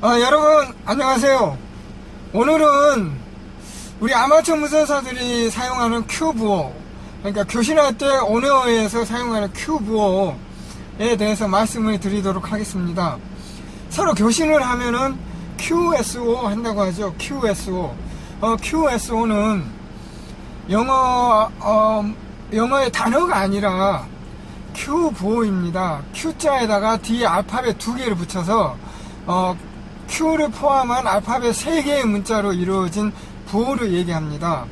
여러분 안녕하세요. 오늘은 우리 아마추어 무선사들이 사용하는 큐브오, 그러니까 교신할 때 온에어에서 사용하는 큐브오에 대해서 말씀을 드리도록 하겠습니다. 서로 교신을 하면은 QSO 한다고 하죠. QSO. QSO는 영어의 단어가 아니라 큐브오입니다. Q자에다가 뒤에 알파벳 2개를 붙여서 Q를 포함한 알파벳 3개의 문자로 이루어진 부호를 얘기합니다.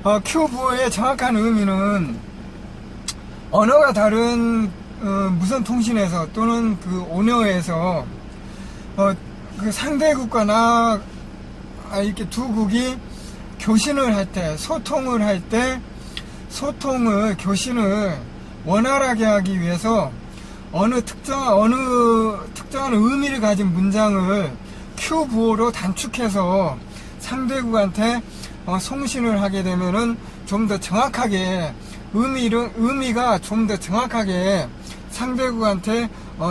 Q부호의 정확한 의미는 언어가 다른 무선통신에서 또는 그 온에어에서 그 상대국가나 이렇게 두 국이 교신을 할 때, 소통을 할 때, 교신을 원활하게 하기 위해서 어느 특정한 의미를 가진 문장을 Q부호로 단축해서 상대국한테 송신을 하게 되면은 좀 더 정확하게 의미가 좀 더 정확하게 상대국한테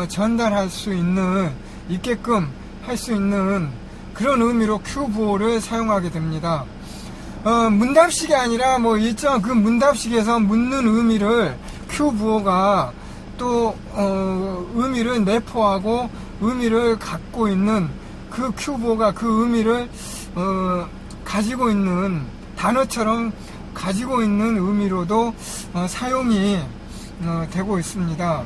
전달할 수 있게끔 할 수 있는 그런 의미로 Q부호를 사용하게 됩니다. 문답식이 아니라 일정 그 문답식에서 묻는 의미를 Q부호가 또 의미를 내포하고 의미를 갖고 있는 그 큐브가 그 의미를 가지고 있는 단어처럼 가지고 있는 의미로도 사용이 되고 있습니다.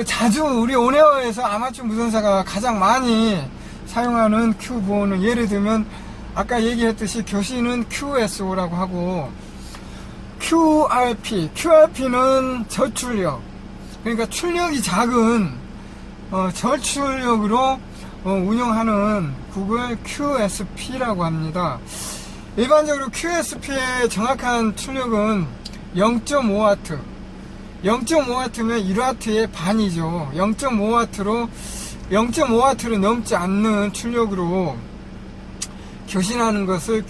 자주 우리 온에어에서 아마추어 무선사가 가장 많이 사용하는 큐브는 예를 들면 아까 얘기했듯이 교신은 QSO라고 하고 QRP는 저출력, 그러니까 출력이 작은 저출력으로 운영하는 국을 QSP라고 합니다. 일반적으로 QSP의 정확한 출력은 0.5W, 0.5W면 1W의 반이죠. 0.5W를 넘지 않는 출력으로 교신하는 것을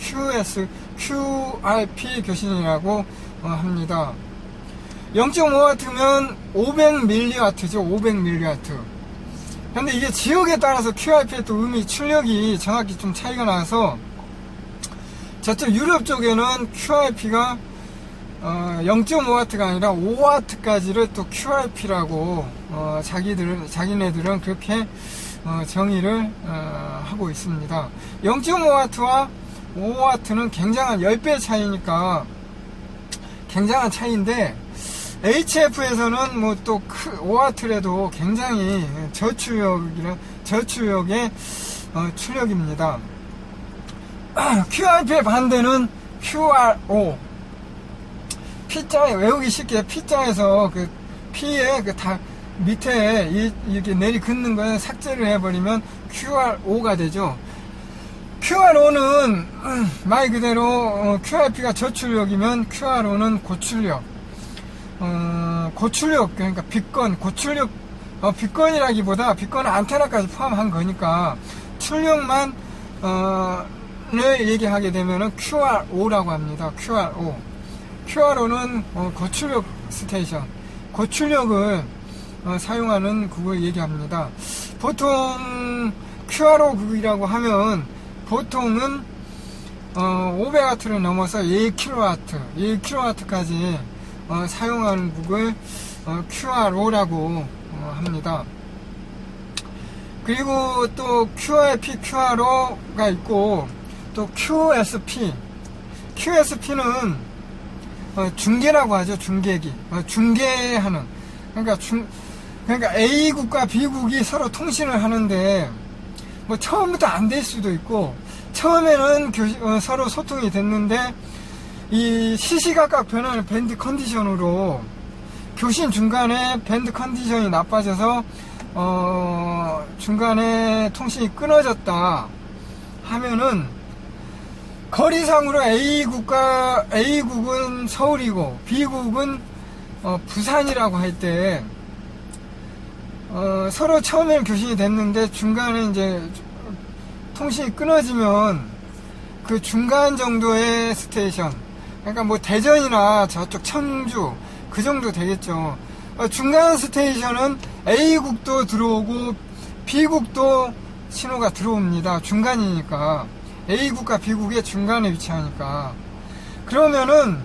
QRP 교신이라고 합니다. 0.5W면 500mW죠. 500mW. 근데 이게 지역에 따라서 QRP의 또 의미, 출력이 정확히 좀 차이가 나서 저쪽 유럽 쪽에는 QRP가 0.5W가 아니라 5W까지를 또 QRP라고 자기네들은 그렇게 정의를 하고 있습니다. 0.5W와 5W는 굉장한 10배 차이니까 굉장한 차이인데 HF에서는 또 5W래도 굉장히 저출력의 출력입니다. QRP의 반대는 QRO. P자에 외우기 쉽게 P자에서 그 P의 밑에 이렇게 내리긋는 거에 삭제를 해버리면 QRO가 되죠. QRO는 말 그대로 QRP가 저출력이면 QRO는 고출력. 고출력, 그러니까 빗건, 고출력, 빗건이라기보다 빗건은 안테나까지 포함한 거니까 출력만 를 얘기하게 되면은 QRO라고 합니다. QRO는 고출력 스테이션, 고출력을 사용하는 국을 얘기합니다. 보통 QRO 국이라고 하면 보통은 500W를 넘어서 1kW까지 사용하는 국을 QRO라고 합니다. 그리고 또 QRP, QRO가 있고 또 QSP는 중계라고 하죠. 중계기. 중계하는. 그러니까 A국과 B국이 서로 통신을 하는데, 처음부터 안 될 수도 있고, 처음에는 서로 소통이 됐는데, 이 시시각각 변하는 밴드 컨디션으로, 교신 중간에 밴드 컨디션이 나빠져서, 중간에 통신이 끊어졌다 하면은, 거리상으로 A국은 서울이고 B국은 부산이라고 할 때 서로 처음에는 교신이 됐는데 중간에 이제 통신이 끊어지면 그 중간 정도의 스테이션, 그러니까 대전이나 저쪽 청주 그 정도 되겠죠. 중간 스테이션은 A국도 들어오고 B국도 신호가 들어옵니다. 중간이니까. A국과 B국의 중간에 위치하니까. 그러면은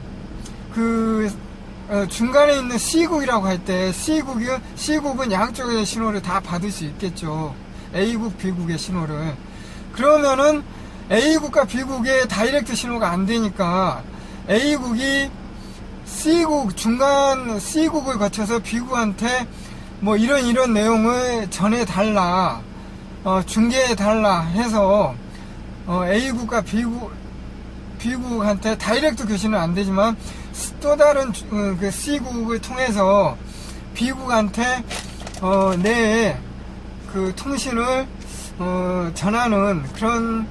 중간에 있는 C국이라고 할 때 C국은 양쪽의 신호를 다 받을 수 있겠죠. A국, B국의 신호를. 그러면은 A국과 B국의 다이렉트 신호가 안 되니까 A국이 중간 C국을 거쳐서 B국한테 뭐 이런 내용을 전해달라, 중계해달라 해서 A국과 B국한테 다이렉트 교신은 안 되지만 또 다른 그 C국을 통해서 B국한테 내 그 통신을 전하는 그런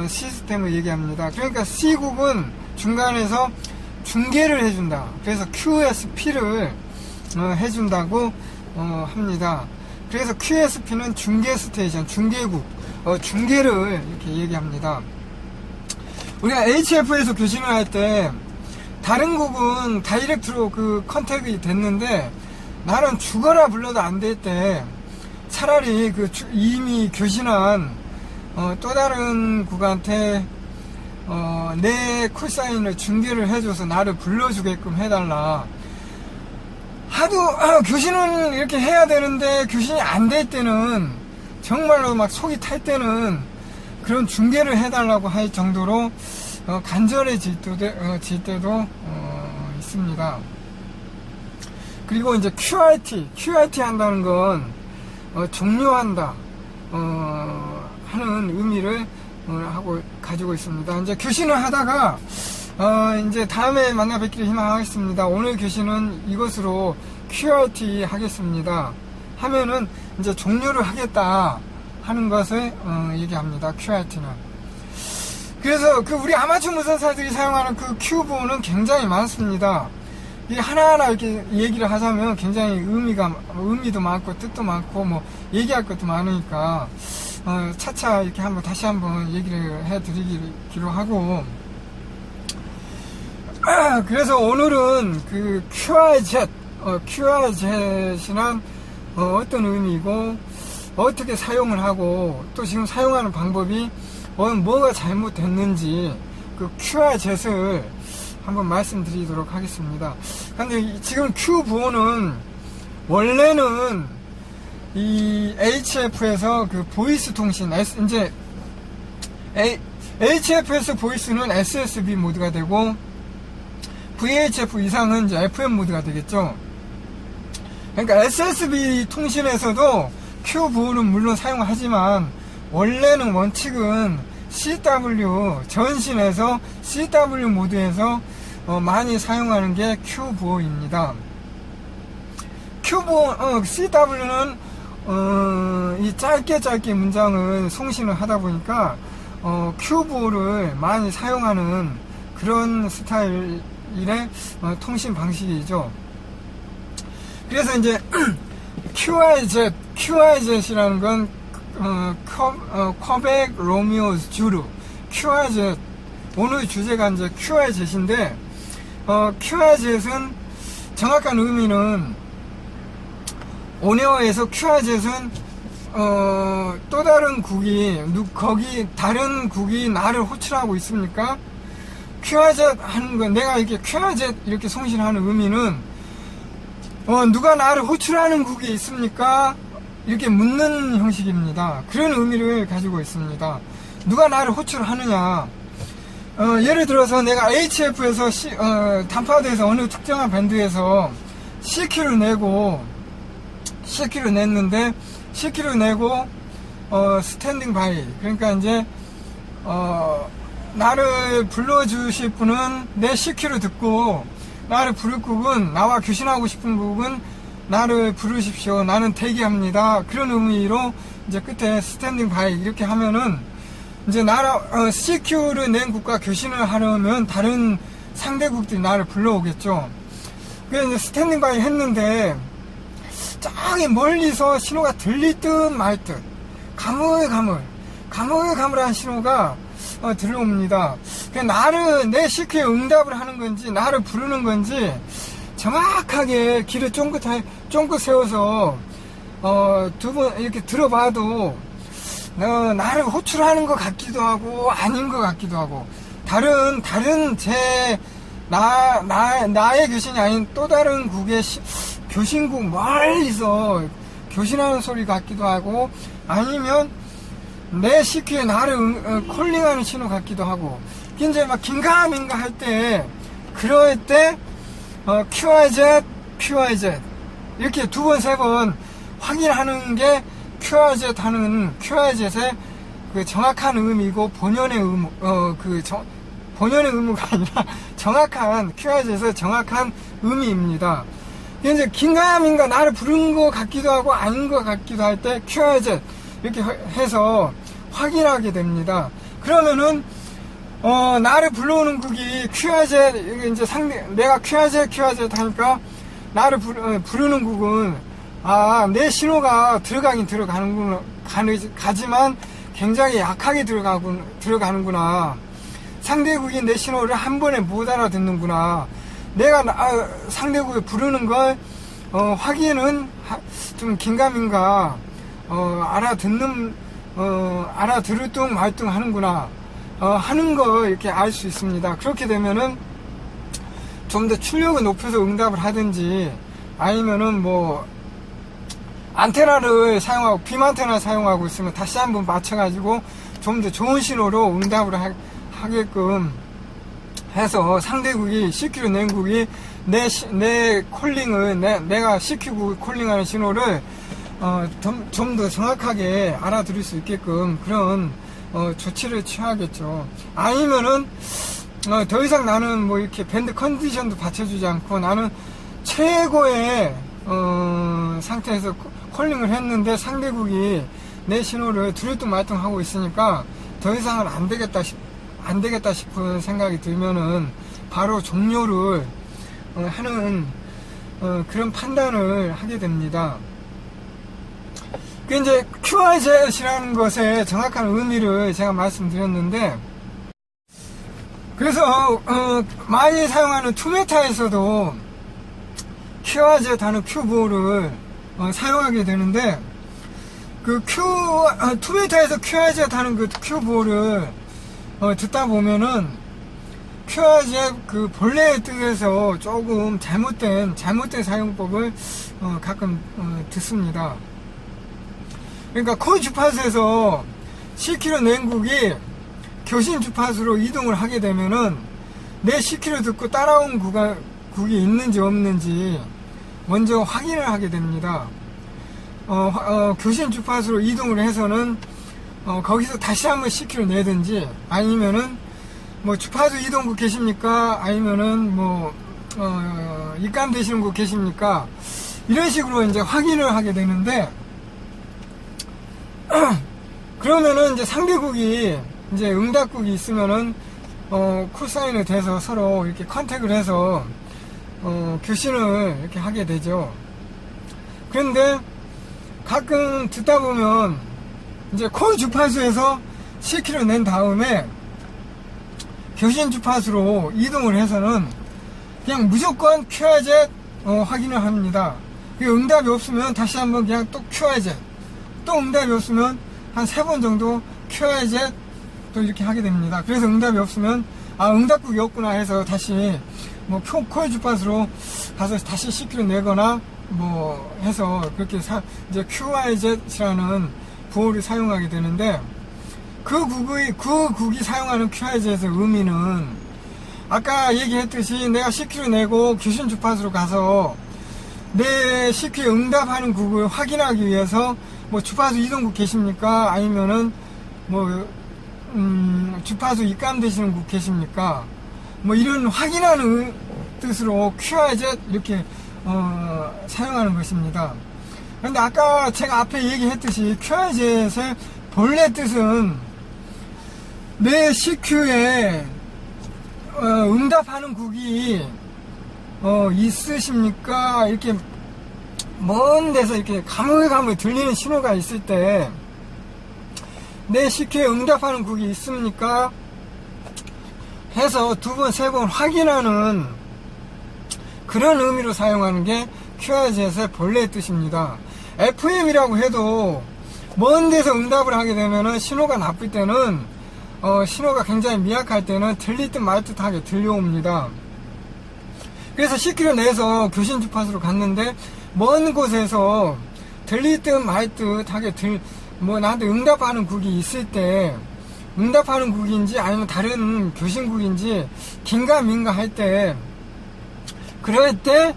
시스템을 얘기합니다. 그러니까 C국은 중간에서 중계를 해준다. 그래서 QSP를 해준다고 합니다. 그래서 QSP는 중계 스테이션, 중계국, 중계를 이렇게 얘기합니다. 우리가 HF에서 교신을 할 때 다른 국은 다이렉트로 그 컨택이 됐는데 나는 죽어라 불러도 안 될 때 차라리 이미 교신한 또 다른 국한테 내 콜사인을 중계를 해줘서 나를 불러주게끔 해달라. 하도 교신은 이렇게 해야 되는데 교신이 안 될 때는 정말로 막 속이 탈 때는 그런 중계를 해달라고 할 정도로 간절해질 때도 있습니다. 그리고 이제 QRT 한다는 건 종료한다 하는 의미를 가지고 있습니다. 이제 교신을 하다가 이제 다음에 만나 뵙기를 희망하겠습니다. 오늘 교신은 이것으로 QRT 하겠습니다. 하면은 이제 종료를 하겠다 하는 것을 얘기합니다. QRT는. 그래서 우리 아마추어 무선사들이 사용하는 그 Q보호는 굉장히 많습니다. 이게 하나하나 이렇게 얘기를 하자면 굉장히 의미도 많고 뜻도 많고 뭐 얘기할 것도 많으니까 차차 이렇게 다시 한번 얘기를 해드리기로 하고, 그래서 오늘은 그 QRZ이란 어떤 의미이고 어떻게 사용을 하고 또 지금 사용하는 방법이 뭐가 잘못됐는지 그 QRZ를 한번 말씀드리도록 하겠습니다. 근데 지금 Q보호는 원래는 이 HF에서 그 보이스 통신, 이제 HF에서 보이스는 SSB 모드가 되고 VHF 이상은 이제 FM 모드가 되겠죠. 그러니까 SSB 통신에서도 Q보호는 물론 사용하지만 원칙은 CW 전신에서 CW 모드에서 많이 사용하는 게 Q보호입니다. CW는 이 짧게 문장을 송신을 하다 보니까 Q보호를 많이 사용하는 그런 스타일의 통신 방식이죠. 그래서 이제 QRZ이라는 건 쿼벡 로미오스 주루 QRZ, 오늘 주제가 이제 QRZ인데 QRZ은 정확한 의미는 온에어에서 QRZ는 또 다른 국이 다른 국이 나를 호출하고 있습니까? QRZ 하는 건 내가 이렇게 QRZ 이렇게 송신하는 의미는 누가 나를 호출하는 국이 있습니까? 이렇게 묻는 형식입니다. 그런 의미를 가지고 있습니다. 누가 나를 호출하느냐? 예를 들어서 내가 HF에서 단파드에서 어느 특정한 밴드에서 CQ를 냈는데 CQ를 내고 스탠딩 바이, 그러니까 이제 나를 불러주실 분은 내 CQ를 듣고 나를 부를 곡은, 나와 교신하고 싶은 곡은 나를 부르십시오. 나는 대기합니다. 그런 의미로 이제 끝에 스탠딩 바이 이렇게 하면은 이제 CQ를 낸 국과 교신을 하려면 다른 상대국들이 나를 불러오겠죠. 그래서 이제 스탠딩 바이 했는데 저기 멀리서 신호가 들릴 듯 말 듯 가물가물한 신호가 들어옵니다. 내 CQ에 응답을 하는 건지 나를 부르는 건지 정확하게 길을 쫑긋 세워서 두 번 이렇게 들어봐도 나를 호출하는 것 같기도 하고 아닌 것 같기도 하고 다른 나의 교신이 아닌 또 다른 국의 교신국 멀리서 교신하는 소리 같기도 하고 아니면 내 CQ에 나를 콜링하는 신호 같기도 하고 이제 막 긴가민가 할 때 그럴 때 QRZ 이렇게 두 번 세 번 확인하는 게 QRZ의 그 정확한 의미고 본연의 의무가 아니라 정확한 QRZ의 정확한 의미입니다. 이제 긴가민가 나를 부른 것 같기도 하고 아닌 것 같기도 할 때 QRZ 이렇게 해서 확인하게 됩니다. 그러면은 나를 불러오는 국이 QRZ 이제 내가 QRZ 하니까 나를 부르는 국은 내 신호가 들어가긴 가지만 굉장히 약하게 들어가는구나. 상대국이 내 신호를 한 번에 못 알아듣는구나. 내가 상대국을 부르는 걸 확인은 좀 긴가민가 알아들을 뚱 말뚱 하는구나 하는 거 이렇게 알 수 있습니다. 그렇게 되면은 좀 더 출력을 높여서 응답을 하든지 아니면은 뭐 안테나를 사용하고 빔 안테나 사용하고 있으면 다시 한번 맞춰가지고 좀 더 좋은 신호로 응답을 하게끔 해서 상대국이 CQ로 낸 국이 내 콜링을 내가 CQ국 콜링하는 신호를 좀 더 정확하게 알아들을 수 있게끔 그런 조치를 취하겠죠. 아니면은 더 이상 나는 뭐 이렇게 밴드 컨디션도 받쳐주지 않고 나는 최고의 상태에서 콜링을 했는데 상대국이 내 신호를 두리뚱 말뚱하고 있으니까 더 이상은 안 되겠다 싶은 생각이 들면은 바로 종료를 하는 그런 판단을 하게 됩니다. 그 이제 QRZ이라는 것의 정확한 의미를 제가 말씀드렸는데, 그래서 많이 사용하는 투메타에서도 QRZ 단어 Q보호를 사용하게 되는데, 그 투메타에서 QRZ 하는 그 Q보호를 듣다 보면은 QRZ 그 본래의 뜻에서 조금 잘못된 사용법을 가끔 듣습니다. 그러니까 코드 주파수에서 CQ로 낸 국이 교신 주파수로 이동을 하게 되면은 내 CQ를 듣고 따라온 국이 있는지 없는지 먼저 확인을 하게 됩니다. 교신 주파수로 이동을 해서는 거기서 다시 한번 CQ를 내든지 아니면은 뭐 주파수 이동국 계십니까? 아니면은 뭐 입감되시는 국 계십니까? 이런 식으로 이제 확인을 하게 되는데, 그러면은 이제 상대국이 이제 응답국이 있으면은 콜사인을 대서 서로 이렇게 컨택을 해서 교신을 이렇게 하게 되죠. 그런데 가끔 듣다 보면 이제 콜 주파수에서 CQ를 낸 다음에 교신 주파수로 이동을 해서는 그냥 무조건 QRZ 확인을 합니다. 응답이 없으면 다시 한번 그냥 또 QRZ, 또 응답이 없으면 한 3번 정도 QRZ 또 이렇게 하게 됩니다. 그래서 응답이 없으면 응답국이 없구나 해서 다시 뭐 콜 주파수로 가서 다시 CQ를 내거나 뭐 해서 그렇게 이제 QRZ라는 보호를 사용하게 되는데, 그 국이 사용하는 QRZ의 의미는 아까 얘기했듯이 내가 CQ를 내고 교신 주파수로 가서 내 CQ에 응답하는 국을 확인하기 위해서 뭐 주파수 이동국 계십니까? 아니면은 뭐 주파수 입감되시는 국 계십니까? 뭐 이런 확인하는 뜻으로 QRZ 이렇게 사용하는 것입니다. 그런데 아까 제가 앞에 얘기했듯이 QRZ의 본래 뜻은 내 CQ에 응답하는 국이 있으십니까? 이렇게 먼 데서 이렇게 가물가물 들리는 신호가 있을 때 내 CQ에 응답하는 국이 있습니까? 해서 2번, 3번 확인하는 그런 의미로 사용하는 게 QRZ의 본래의 뜻입니다. FM이라고 해도 먼 데서 응답을 하게 되면은 신호가 나쁠 때는 신호가 굉장히 미약할 때는 들릴 듯 말 듯하게 들려옵니다. 그래서 10km 내에서 교신 주파수로 갔는데 먼 곳에서 들릴 듯 말 듯하게 나한테 응답하는 국이 있을 때, 응답하는 국인지 아니면 다른 교신국인지 긴가민가 할 때, 그럴 때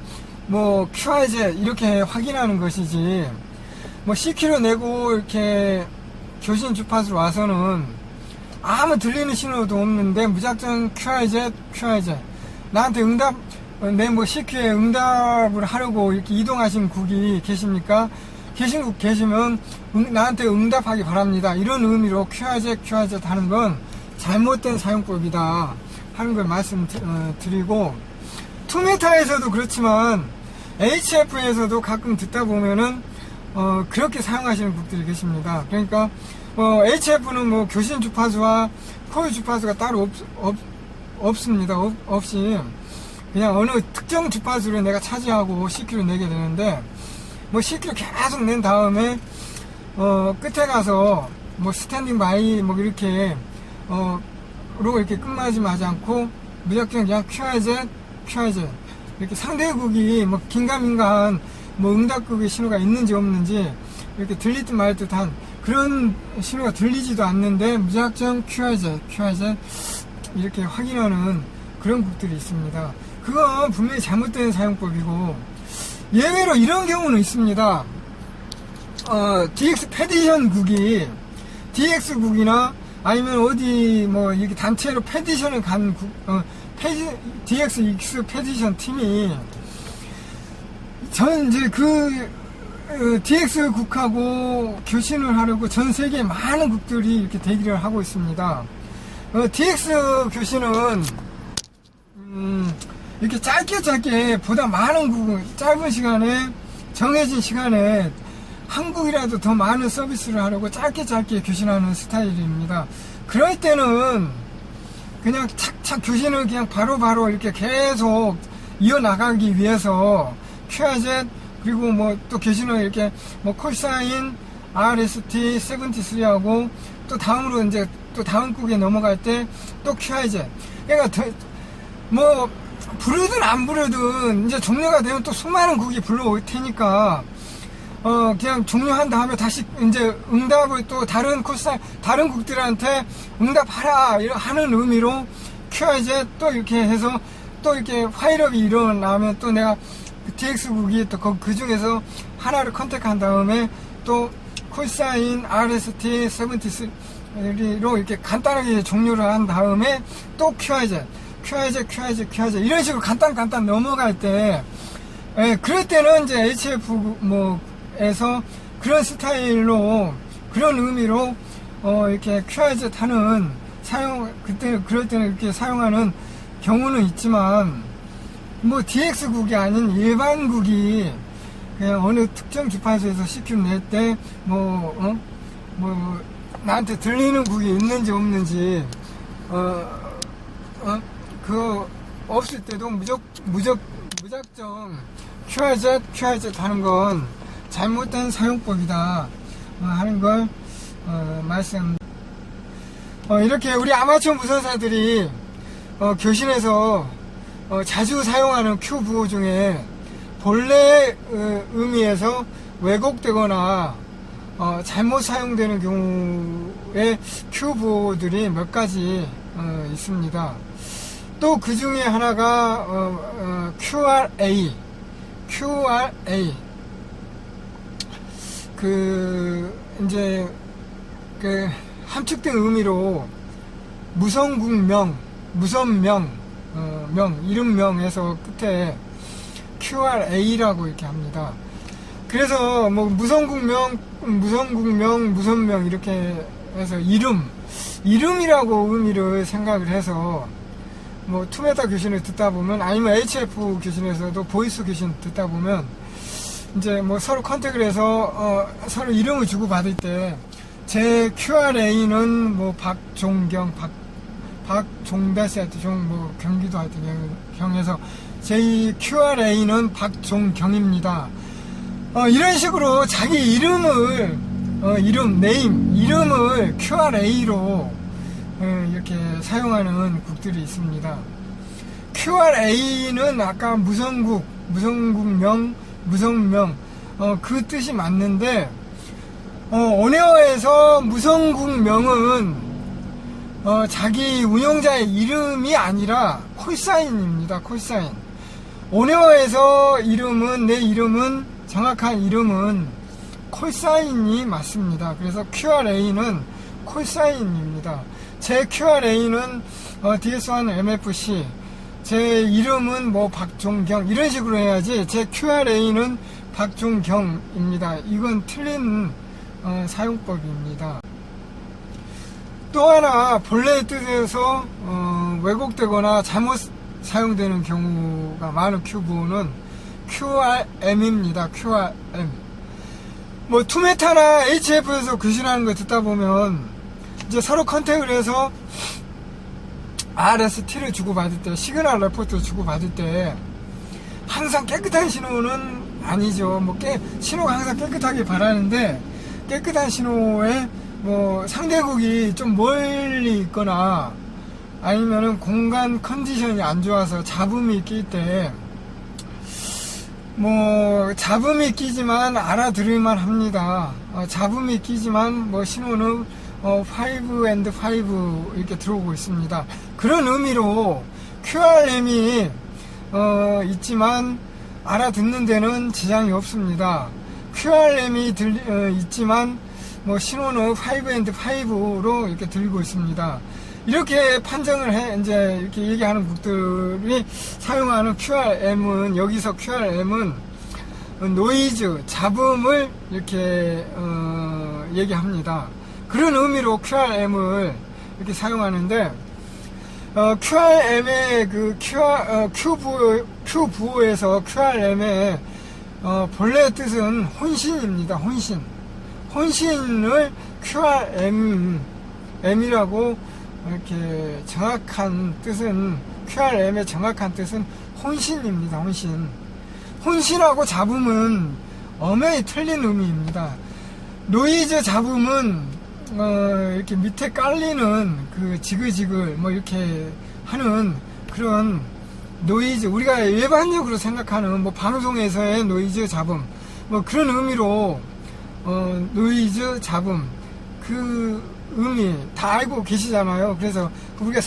QRZ 이렇게 확인하는 것이지, 10km 내고 이렇게 교신 주파수로 와서는 아무 들리는 신호도 없는데 무작정 QRZ 나한테 응답, 내 10km에 응답을 하려고 이렇게 이동하신 국이 계십니까? 계신국 계시면 나한테 응답하기 바랍니다. 이런 의미로 QRZ 하는 건 잘못된 사용법이다 하는 걸 말씀드리고, 투메타에서도 그렇지만 HF에서도 가끔 듣다 보면은 그렇게 사용하시는 국들이 계십니다. 그러니까 HF는 교신 주파수와 코일 주파수가 따로 없습니다. 없이 그냥 어느 특정 주파수를 내가 차지하고 10km 내게 되는데, 10km 계속 낸 다음에 끝에 가서 스탠딩 바이 이렇게 이렇게 끝마짐하지 않고 무작정 그냥 QRZ 이렇게 상대국이 긴가민가한 응답국의 신호가 있는지 없는지 이렇게 들릴 듯 말 듯한 그런 신호가 들리지도 않는데 무작정 QRZ 이렇게 확인하는 그런 국들이 있습니다. 그건 분명히 잘못된 사용법이고, 예외로 이런 경우는 있습니다. DX 패디션 국이, DX 국이나 아니면 어디 이렇게 단체로 패디션을 간 국, DX 패디션 팀이 이제 DX 국하고 교신을 하려고 전 세계 많은 국들이 이렇게 대기를 하고 있습니다. DX 교신은 이렇게 짧게 보다 많은 국은 짧은 시간에, 정해진 시간에 한국이라도 더 많은 서비스를 하려고 짧게 교신하는 스타일입니다. 그럴 때는 그냥 착착 교신을 그냥 바로 이렇게 계속 이어나가기 위해서 QRZ, 그리고 또 교신을 이렇게 콜사인 RST 73하고 또 다음으로 이제 또 다음 국에 넘어갈 때 또 QRZ. 그러니까 부르든 안 부르든 이제 종료가 되면 또 수많은 국이 불러올 테니까 그냥 종료한 다음에 다시 이제 응답을 또 다른 국들한테 응답하라 하는 의미로 QRZ 또 이렇게 해서 또 이렇게 파일업이 일어나면 또 내가 DX국이 또 그 중에서 하나를 컨택한 다음에 또 콜사인 RST 73로 이렇게 간단하게 종료를 한 다음에 또 QRZ 이런 식으로 간단 넘어갈 때, 그럴 때는 이제 HF에서 그런 스타일로, 그런 의미로 이렇게 QRZ 하는 그럴 때는 이렇게 사용하는 경우는 있지만, DX국이 아닌 일반국이 그냥 어느 특정 주파수에서 10km 낼 때 나한테 들리는 국이 있는지 없는지 그거 없을 때도 무작정 QRZ 하는 건 잘못된 사용법이다 하는 걸 말씀. 이렇게 우리 아마추어 무선사들이 교신에서 자주 사용하는 Q 부호 중에 본래 의미에서 왜곡되거나 잘못 사용되는 경우에 Q 부호들이 몇 가지 있습니다. 또 그 중에 하나가 QRA 이제 함축된 의미로 무선명 이름명에서 끝에 QRA라고 이렇게 합니다. 그래서 무선명 이렇게 해서 이름이라고 의미를 생각을 해서 투메타 교신을 듣다 보면, 아니면 HF 교신에서도 보이스 교신 듣다 보면 이제 서로 컨택을 해서 서로 이름을 주고 받을 때, 제 QRA는 박종경, 박종다시 할 때 경기도 할 때 경에서 제 QRA는 박종경입니다. 이런 식으로 자기 이름을 이름을 QRA로 이렇게 사용하는 국들이 있습니다. QRA는 아까 무성국명, 무성명 그 뜻이 맞는데 온에어에서 무성국명은 자기 운영자의 이름이 아니라 콜사인입니다. 콜사인. 온에어에서 내 이름은 정확한 이름은 콜사인이 맞습니다. 그래서 QRA는 콜사인입니다. 제 QRA는 DS1 MFC, 제 이름은 뭐 박종경 이런 식으로 해야지 제 QRA는 박종경입니다. 이건 틀린 사용법입니다. 또 하나 본래의 뜻에서 왜곡되거나 잘못 사용되는 경우가 많은 큐브는 QRM입니다. QRM. 뭐 투메타나 HF에서 교신하는 거 듣다 보면 이제 서로 컨택을 해서 RST를 주고받을 때, 시그널 레포트를 주고받을 때 항상 깨끗한 신호는 아니죠. 뭐 신호가 항상 깨끗하게 바라는데 깨끗한 신호에 뭐 상대국이 좀 멀리 있거나 아니면은 공간 컨디션이 안 좋아서 잡음이 낄 때 뭐 잡음이 끼지만 알아들을만 합니다. 잡음이 끼지만 뭐 신호는 5&5 이렇게 들어오고 있습니다. 그런 의미로 QRM이 있지만 알아듣는 데는 지장이 없습니다. QRM이 있지만 뭐 신호는 5&5로 이렇게 들고 있습니다. 이렇게 판정을 이제 이렇게 얘기하는 국들이 사용하는 QRM은, 여기서 QRM은 노이즈, 잡음을 이렇게 얘기합니다. 그런 의미로 QRM을 이렇게 사용하는데, QRM의 Q부호에서 QRM의 본래 뜻은 혼신입니다. 혼신을 QRM이라고 이렇게 정확한 뜻은, QRM의 정확한 뜻은 혼신입니다. 혼신하고 잡음은 엄연히 틀린 의미입니다. 노이즈 잡음은 이렇게 밑에 깔리는 그 지글지글 뭐 이렇게 하는 그런 노이즈, 우리가 일반적으로 생각하는 뭐 방송에서의 노이즈 잡음 뭐 그런 의미로 노이즈 잡음 그 의미 다 알고 계시잖아요. 그래서 우리가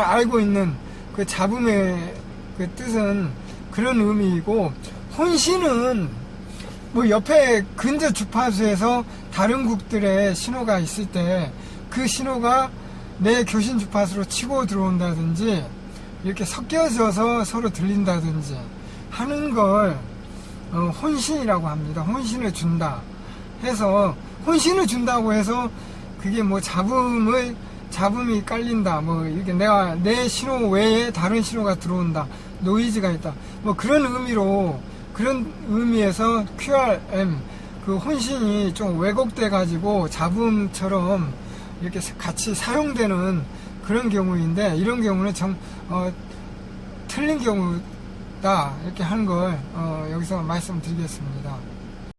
알고 있는 그 잡음의 그 뜻은 그런 의미이고, 혼신은 뭐 옆에 근저 주파수에서 다른 국들의 신호가 있을 때 그 신호가 내 교신 주파수로 치고 들어온다든지 이렇게 섞여져서 서로 들린다든지 하는 걸 혼신이라고 합니다. 혼신을 준다 해서, 혼신을 준다고 해서 그게 뭐 잡음이 깔린다, 뭐 이렇게 내 신호 외에 다른 신호가 들어온다, 노이즈가 있다, 뭐 그런 의미에서 QRM 그 혼신이 좀 왜곡돼 가지고 잡음처럼 이렇게 같이 사용되는 그런 경우인데, 이런 경우는 틀린 경우다 이렇게 하는 걸 여기서 말씀드리겠습니다.